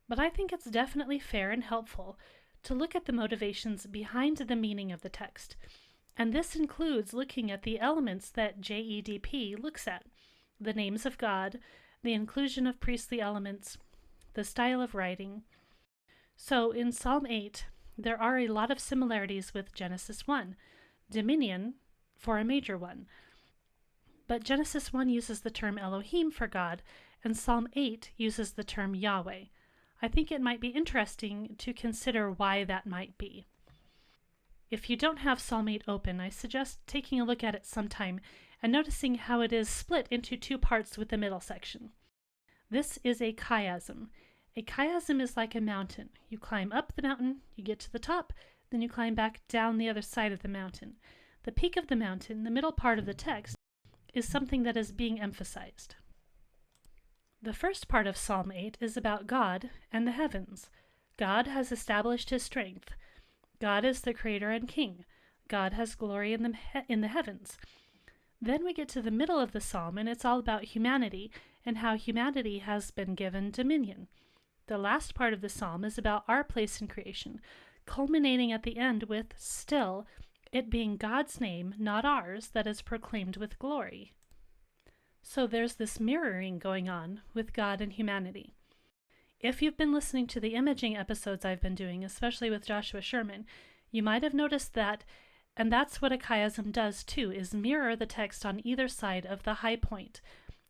but I think it's definitely fair and helpful to look at the motivations behind the meaning of the text. And this includes looking at the elements that JEDP looks at: the names of God, the inclusion of priestly elements, the style of writing. So in Psalm 8, there are a lot of similarities with Genesis 1, dominion for a major one. But Genesis 1 uses the term Elohim for God, and Psalm 8 uses the term Yahweh. I think it might be interesting to consider why that might be. If you don't have Psalm 8 open, I suggest taking a look at it sometime and noticing how it is split into two parts with the middle section. This is a chiasm. A chiasm is like a mountain. You climb up the mountain, you get to the top, then you climb back down the other side of the mountain. The peak of the mountain, the middle part of the text, is something that is being emphasized. The first part of Psalm 8 is about God and the heavens. God has established his strength. God is the creator and king. God has glory in the heavens. Then we get to the middle of the psalm, and it's all about humanity and how humanity has been given dominion. The last part of the psalm is about our place in creation, culminating at the end with, still, it being God's name, not ours, that is proclaimed with glory. So there's this mirroring going on with God and humanity. If you've been listening to the imaging episodes I've been doing, especially with Joshua Sherman, you might have noticed that, and that's what a chiasm does too, is mirror the text on either side of the high point.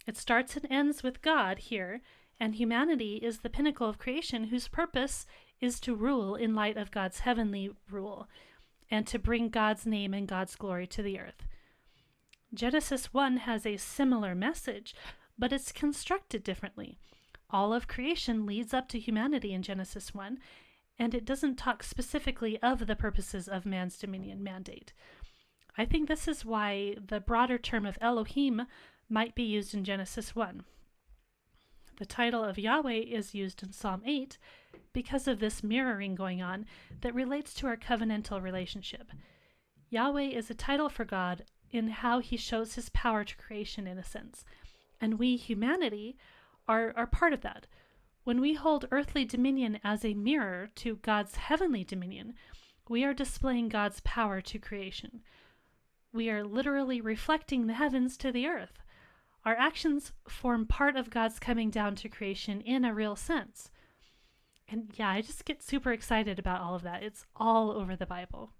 It starts and ends with God here, and humanity is the pinnacle of creation whose purpose is to rule in light of God's heavenly rule, and to bring God's name and God's glory to the earth. Genesis 1 has a similar message, but it's constructed differently. All of creation leads up to humanity in Genesis 1, and it doesn't talk specifically of the purposes of man's dominion mandate. I think this is why the broader term of Elohim might be used in Genesis 1. The title of Yahweh is used in Psalm 8 because of this mirroring going on that relates to our covenantal relationship. Yahweh is a title for God in how he shows his power to creation, in a sense. And we, humanity, are part of that. When we hold earthly dominion as a mirror to God's heavenly dominion, we are displaying God's power to creation. We are literally reflecting the heavens to the earth. Our actions form part of God's coming down to creation in a real sense. And yeah, I just get super excited about all of that. It's all over the Bible.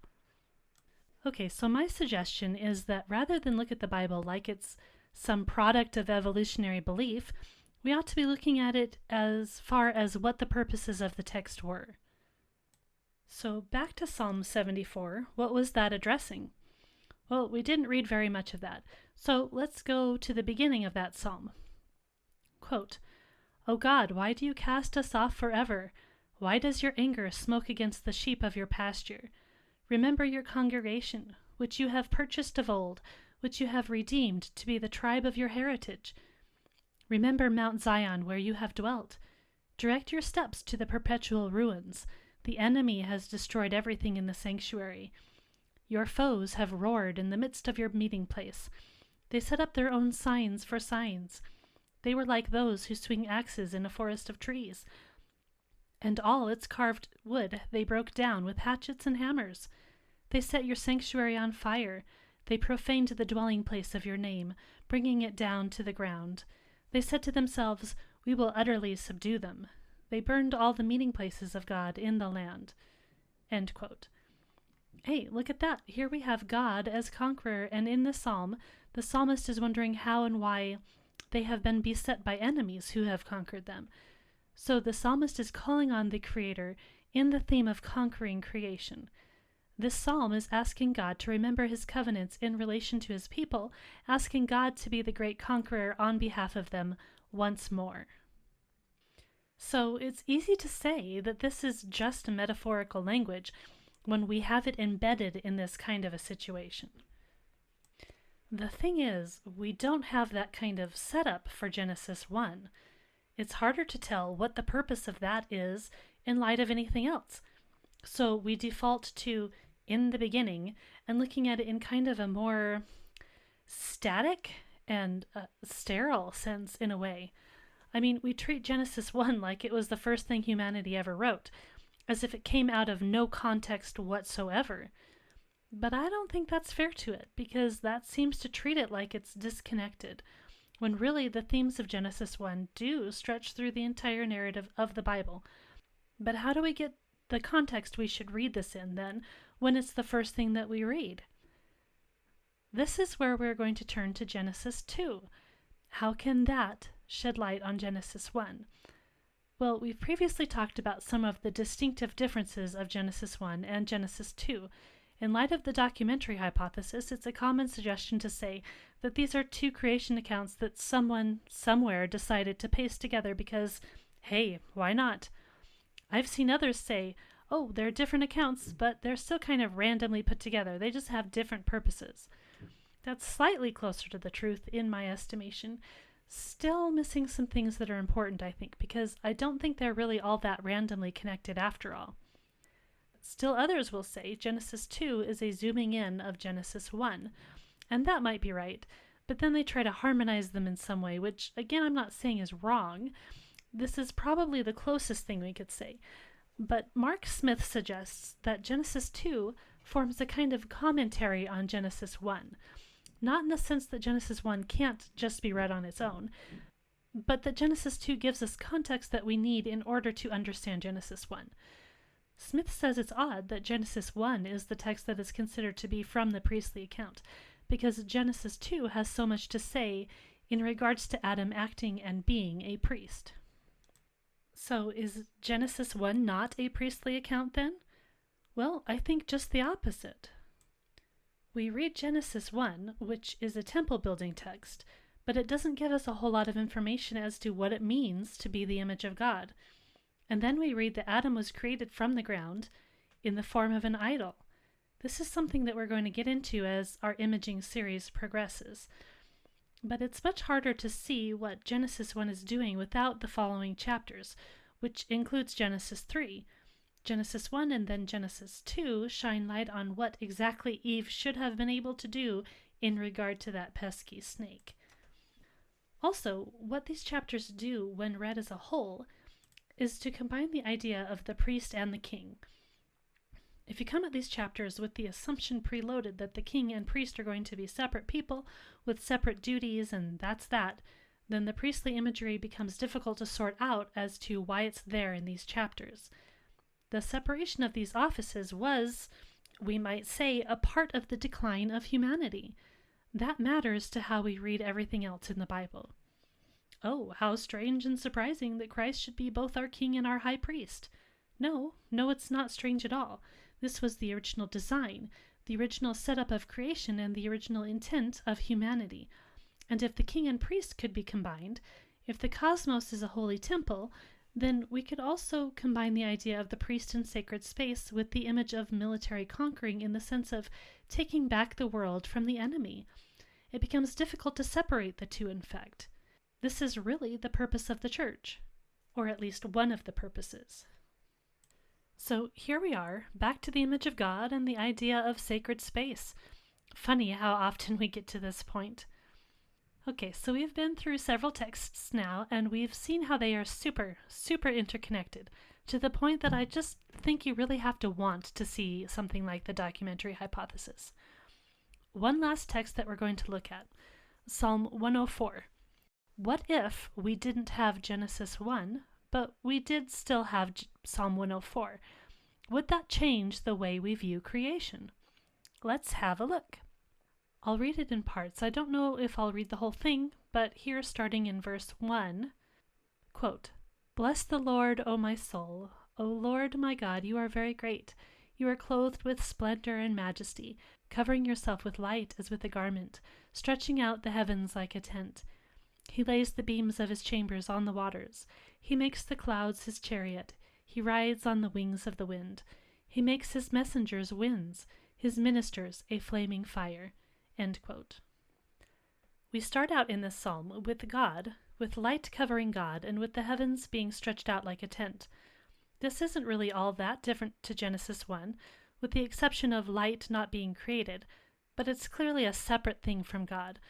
Okay, so my suggestion is that rather than look at the Bible like it's some product of evolutionary belief, we ought to be looking at it as far as what the purposes of the text were. So back to Psalm 74, what was that addressing? Well, we didn't read very much of that, so let's go to the beginning of that psalm. Quote, "O God, why do you cast us off forever? Why does your anger smoke against the sheep of your pasture? Remember your congregation, which you have purchased of old, which you have redeemed to be the tribe of your heritage. Remember Mount Zion, where you have dwelt. Direct your steps to the perpetual ruins. The enemy has destroyed everything in the sanctuary. Your foes have roared in the midst of your meeting place. They set up their own signs for signs. They were like those who swing axes in a forest of trees. And all its carved wood they broke down with hatchets and hammers. They set your sanctuary on fire. They profaned the dwelling place of your name, bringing it down to the ground. They said to themselves, we will utterly subdue them. They burned all the meeting places of God in the land." End quote. Hey, look at that. Here we have God as conqueror, and in this psalm, the psalmist is wondering how and why they have been beset by enemies who have conquered them. So the psalmist is calling on the Creator in the theme of conquering creation. This psalm is asking God to remember his covenants in relation to his people, asking God to be the great conqueror on behalf of them once more. So it's easy to say that this is just a metaphorical language when we have it embedded in this kind of a situation. The thing is, we don't have that kind of setup for Genesis 1. It's harder to tell what the purpose of that is in light of anything else. So we default to in the beginning and looking at it in kind of a more static and sterile sense in a way. I mean, we treat Genesis 1 like it was the first thing humanity ever wrote, as if it came out of no context whatsoever. But I don't think that's fair to it, because that seems to treat it like it's disconnected, when really the themes of Genesis 1 do stretch through the entire narrative of the Bible. But how do we get the context we should read this in, then, when it's the first thing that we read? This is where we're going to turn to Genesis 2. How can that shed light on Genesis 1? Well, we've previously talked about some of the distinctive differences of Genesis 1 and Genesis 2. In light of the documentary hypothesis, it's a common suggestion to say that these are two creation accounts that someone, somewhere, decided to paste together because, hey, why not? I've seen others say, oh, they're different accounts, but they're still kind of randomly put together. They just have different purposes. That's slightly closer to the truth, in my estimation. Still missing some things that are important, I think, because I don't think they're really all that randomly connected after all. Still others will say Genesis 2 is a zooming in of Genesis 1, and that might be right, but then they try to harmonize them in some way, which, again, I'm not saying is wrong. This is probably the closest thing we could say. But Mark Smith suggests that Genesis 2 forms a kind of commentary on Genesis 1, not in the sense that Genesis 1 can't just be read on its own, but that Genesis 2 gives us context that we need in order to understand Genesis 1. Smith says it's odd that Genesis 1 is the text that is considered to be from the priestly account, because Genesis 2 has so much to say in regards to Adam acting and being a priest. So is Genesis 1 not a priestly account then? Well, I think just the opposite. We read Genesis 1, which is a temple building text, but it doesn't give us a whole lot of information as to what it means to be the image of God. And then we read that Adam was created from the ground in the form of an idol. This is something that we're going to get into as our imaging series progresses. But it's much harder to see what Genesis 1 is doing without the following chapters, which includes Genesis 3. Genesis 1 and then Genesis 2 shine light on what exactly Eve should have been able to do in regard to that pesky snake. Also, what these chapters do when read as a whole is to combine the idea of the priest and the king. If you come at these chapters with the assumption preloaded that the king and priest are going to be separate people with separate duties and that's that, then the priestly imagery becomes difficult to sort out as to why it's there in these chapters. The separation of these offices was, we might say, a part of the decline of humanity. That matters to how we read everything else in the Bible. Oh, how strange and surprising that Christ should be both our king and our high priest. No, it's not strange at all. This was the original design, the original setup of creation, and the original intent of humanity. And if the king and priest could be combined, if the cosmos is a holy temple, then we could also combine the idea of the priest in sacred space with the image of military conquering in the sense of taking back the world from the enemy. It becomes difficult to separate the two, in fact. This is really the purpose of the church, or at least one of the purposes. So here we are, back to the image of God and the idea of sacred space. Funny how often we get to this point. Okay, so we've been through several texts now, and we've seen how they are super interconnected, to the point that I just think you really have to want to see something like the documentary hypothesis. One last text that we're going to look at, Psalm 104. What if we didn't have Genesis 1, but we did still have Psalm 104? Would that change the way we view creation? Let's have a look. I'll read it in parts. I don't know if I'll read the whole thing, but here starting in verse 1, quote, "Bless the Lord, O my soul. O Lord my God, you are very great. You are clothed with splendor and majesty, covering yourself with light as with a garment, stretching out the heavens like a tent. He lays the beams of his chambers on the waters. He makes the clouds his chariot. He rides on the wings of the wind. He makes his messengers winds, his ministers a flaming fire." End quote. We start out in this psalm with God, with light covering God, and with the heavens being stretched out like a tent. This isn't really all that different to Genesis 1, with the exception of light not being created, but it's clearly a separate thing from God.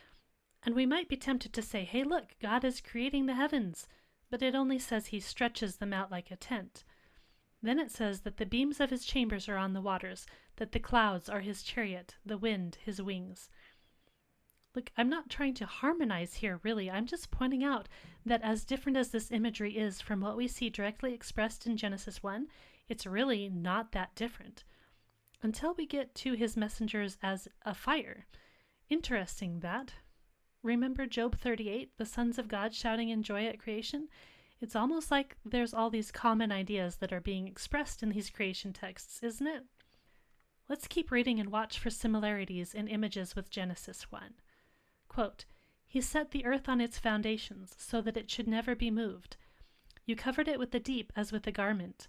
And we might be tempted to say, hey look, God is creating the heavens. but it only says he stretches them out like a tent. Then it says that the beams of his chambers are on the waters, that the clouds are his chariot, the wind his wings. Look, I'm not trying to harmonize here, really. I'm just pointing out that as different as this imagery is from what we see directly expressed in Genesis 1, it's really not that different. Until we get to his messengers as a fire. Interesting that. Remember Job 38, the sons of God shouting in joy at creation? It's almost like there's all these common ideas that are being expressed in these creation texts, isn't it? Let's keep reading and watch for similarities in images with Genesis 1. Quote, "He set the earth on its foundations, so that it should never be moved. You covered it with the deep as with a garment.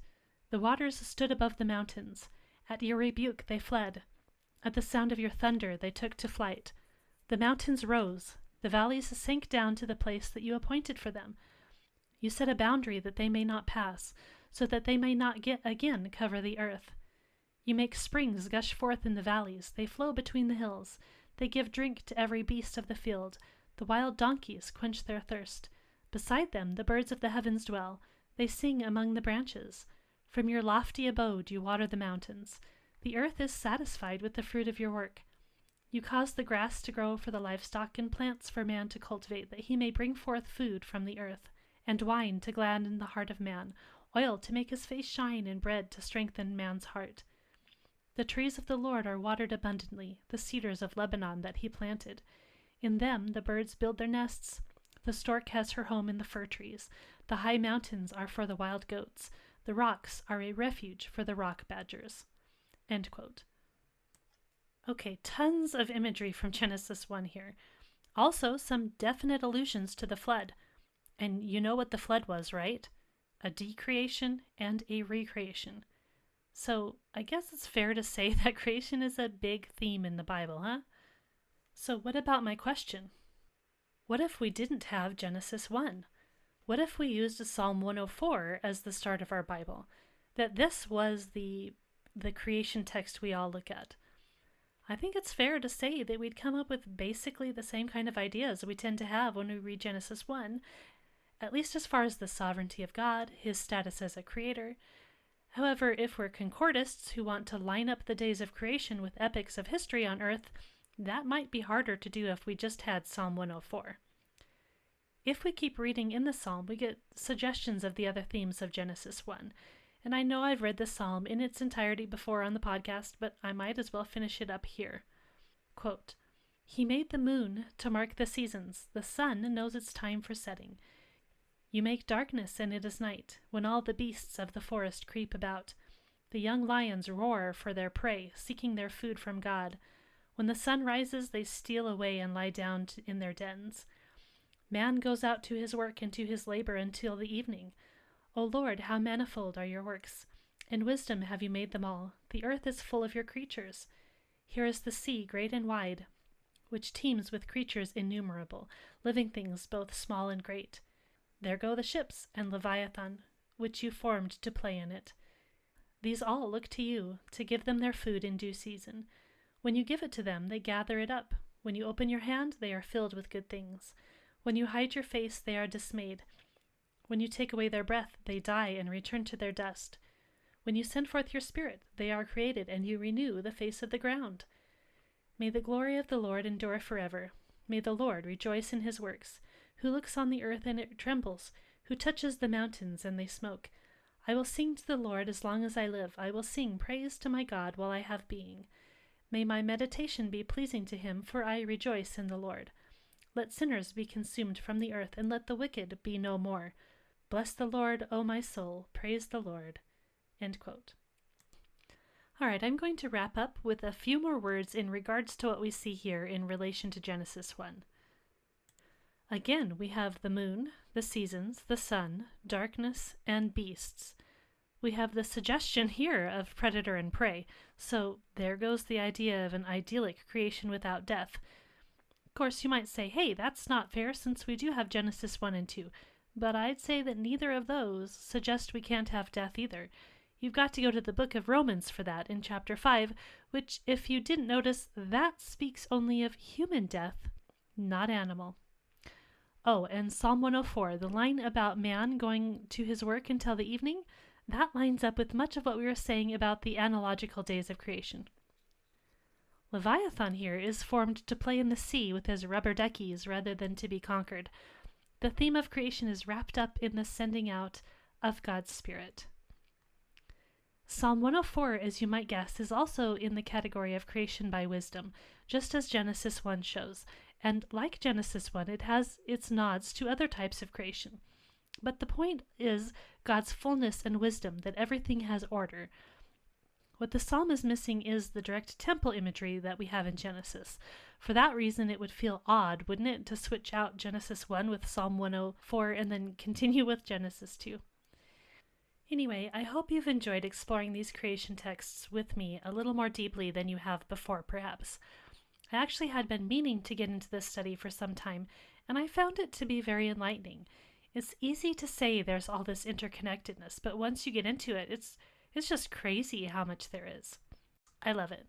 The waters stood above the mountains. At your rebuke they fled. At the sound of your thunder they took to flight. The mountains rose. The valleys sank down to the place that you appointed for them. You set a boundary that they may not pass, so that they may not again cover the earth. You make springs gush forth in the valleys. They flow between the hills. They give drink to every beast of the field. The wild donkeys quench their thirst. Beside them the birds of the heavens dwell. They sing among the branches. From your lofty abode you water the mountains. The earth is satisfied with the fruit of your work. You cause the grass to grow for the livestock and plants for man to cultivate, that he may bring forth food from the earth, and wine to gladden the heart of man, oil to make his face shine, and bread to strengthen man's heart. The trees of the Lord are watered abundantly, the cedars of Lebanon that he planted. In them the birds build their nests. The stork has her home in the fir trees. The high mountains are for the wild goats. The rocks are a refuge for the rock badgers." End quote. Okay, tons of imagery from Genesis 1 here. Also, some definite allusions to the flood. And you know what the flood was, right? A decreation and a recreation. So I guess it's fair to say that creation is a big theme in the Bible, huh? So what about my question? What if we didn't have Genesis 1? What if we used Psalm 104 as the start of our Bible? That this was the creation text we all look at. I think it's fair to say that we'd come up with basically the same kind of ideas we tend to have when we read Genesis 1, at least as far as the sovereignty of God, his status as a creator. However, if we're concordists who want to line up the days of creation with epics of history on earth, that might be harder to do if we just had Psalm 104. If we keep reading in the psalm, we get suggestions of the other themes of Genesis 1. And I know I've read this psalm in its entirety before on the podcast, but I might as well finish it up here. Quote, "He made the moon to mark the seasons. The sun knows its time for setting. You make darkness and it is night, when all the beasts of the forest creep about. The young lions roar for their prey, seeking their food from God. When the sun rises, they steal away and lie down in their dens. Man goes out to his work and to his labor until the evening. O Lord, how manifold are your works! In wisdom have you made them all. The earth is full of your creatures. Here is the sea, great and wide, which teems with creatures innumerable, living things both small and great. There go the ships and Leviathan, which you formed to play in it. These all look to you, to give them their food in due season. When you give it to them, they gather it up. When you open your hand, they are filled with good things. When you hide your face, they are dismayed. When you take away their breath, they die and return to their dust. When you send forth your spirit, they are created, and you renew the face of the ground. May the glory of the Lord endure forever. May the Lord rejoice in his works, who looks on the earth and it trembles, who touches the mountains and they smoke. I will sing to the Lord as long as I live. I will sing praise to my God while I have being. May my meditation be pleasing to him, for I rejoice in the Lord. Let sinners be consumed from the earth, and let the wicked be no more. Bless the Lord, O my soul. Praise the Lord." End quote. All right, I'm going to wrap up with a few more words in regards to what we see here in relation to Genesis 1. Again, we have the moon, the seasons, the sun, darkness, and beasts. We have the suggestion here of predator and prey, so there goes the idea of an idyllic creation without death. Of course, you might say, hey, that's not fair since we do have Genesis 1 and 2, but I'd say that neither of those suggest we can't have death either. You've got to go to the book of Romans for that in chapter 5, which, if you didn't notice, that speaks only of human death, not animal. Oh, and Psalm 104, the line about man going to his work until the evening, that lines up with much of what we were saying about the analogical days of creation. Leviathan here is formed to play in the sea with his rubber duckies rather than to be conquered. The theme of creation is wrapped up in the sending out of God's Spirit. Psalm 104, as you might guess, is also in the category of creation by wisdom, just as Genesis 1 shows. And like Genesis 1, it has its nods to other types of creation. But the point is God's fullness and wisdom, that everything has order. What the psalm is missing is the direct temple imagery that we have in Genesis. For that reason, it would feel odd, wouldn't it, to switch out Genesis 1 with Psalm 104 and then continue with Genesis 2. Anyway, I hope you've enjoyed exploring these creation texts with me a little more deeply than you have before, perhaps. I actually had been meaning to get into this study for some time, and I found it to be very enlightening. It's easy to say there's all this interconnectedness, but once you get into it, it's just crazy how much there is. I love it.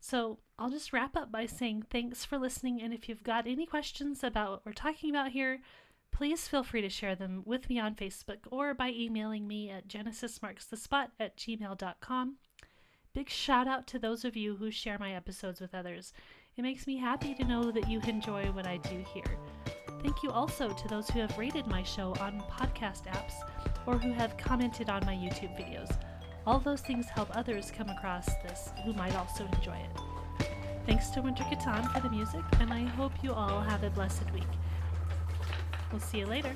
So I'll just wrap up by saying thanks for listening, and if you've got any questions about what we're talking about here, please feel free to share them with me on Facebook or by emailing me at genesismarksthespot@gmail.com. Big shout out to those of you who share my episodes with others. It makes me happy to know that you enjoy what I do here. Thank you also to those who have rated my show on podcast apps or who have commented on my YouTube videos. All those things help others come across this who might also enjoy it. Thanks to Wintergatan for the music, and I hope you all have a blessed week. We'll see you later.